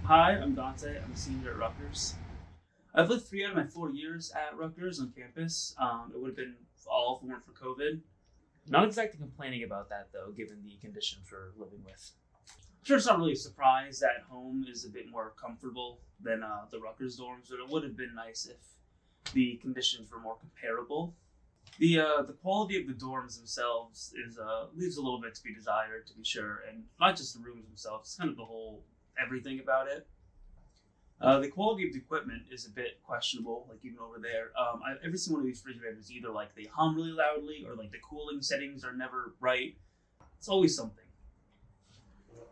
Hi, I'm Dante. I'm a senior at Rutgers. I've lived 3 out of my 4 years at Rutgers on campus. It would have been all if it weren't for COVID. Not exactly complaining about that, though, given the conditions we're living with. I'm sure it's not really a surprise that home is a bit more comfortable than the Rutgers dorms, but it would have been nice if the conditions were more comparable. The quality of the dorms themselves is leaves a little bit to be desired, to be sure, and not just the rooms themselves, it's kind of the whole everything about it. The quality of the equipment is a bit questionable, like even over there. Every single one of these refrigerators, either like they hum really loudly or like the cooling settings are never right. It's always something.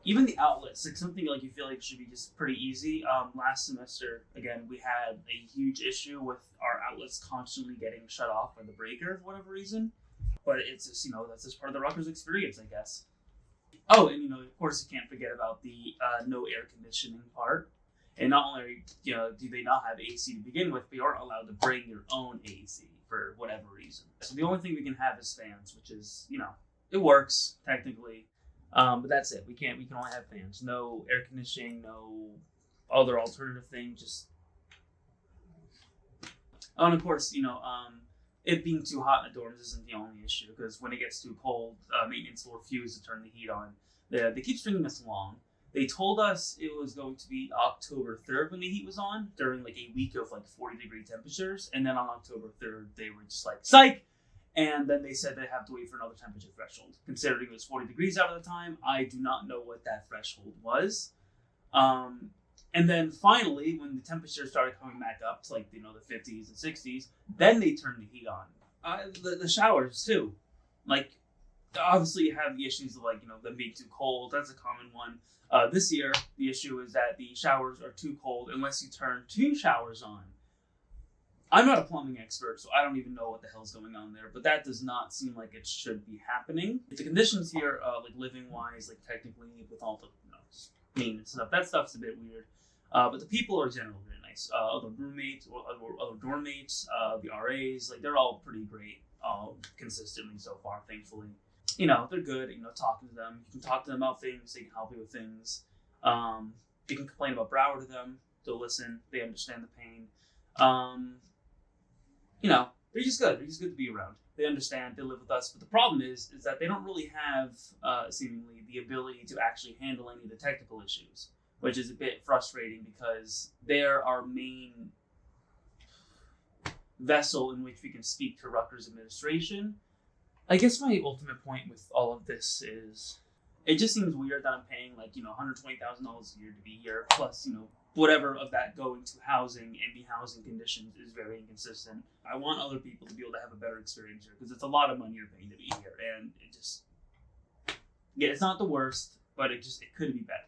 Even the outlets, like something like you feel like should be just pretty easy. Last semester, again, we had a huge issue with our outlets constantly getting shut off by the breaker for whatever reason. But it's just, that's just part of the Rutgers experience, I guess. Oh, and of course, you can't forget about the no air conditioning part. And not only do they not have AC to begin with, but you aren't allowed to bring your own AC for whatever reason. So the only thing we can have is fans, which is it works technically, but that's it. We can only have fans. No air conditioning, no other alternative thing. Just and of course it being too hot in the dorms isn't the only issue, because when it gets too cold, maintenance will refuse to turn the heat on. They keep stringing us along. They told us it was going to be October 3rd when the heat was on, during like a week of like 40-degree temperatures. And then on October 3rd, they were just like, psych! And then they said they have to wait for another temperature threshold. Considering it was 40 degrees out at the time, I do not know what that threshold was. And then finally, when the temperature started coming back up to like, the 50s and 60s, then they turned the heat on. The showers too. Like, obviously you have the issues of like, them being too cold. That's a common one. This year, the issue is that the showers are too cold unless you turn 2 showers on. I'm not a plumbing expert, so I don't even know what the hell's going on there, but that does not seem like it should be happening. The conditions here, like living-wise, like technically with all the maintenance stuff, that stuff's a bit weird. But the people are generally really nice. Other roommates, or other dorm mates, the RAs, like they're all pretty great, consistently so far, thankfully. They're good. Talking to them, you can talk to them about things. They can help you with things. You can complain about Broward to them. They'll listen. They understand the pain. They're just good. They're just good to be around. They understand. They live with us. But the problem is that they don't really have, seemingly, the ability to actually handle any of the technical issues, which is a bit frustrating because they're our main vessel in which we can speak to Rutgers administration. I guess my ultimate point with all of this is it just seems weird that I'm paying like, $120,000 a year to be here, plus, whatever of that going to housing, and the housing conditions is very inconsistent. I want other people to be able to have a better experience here, because it's a lot of money you're paying to be here, and it's not the worst, but it could be better.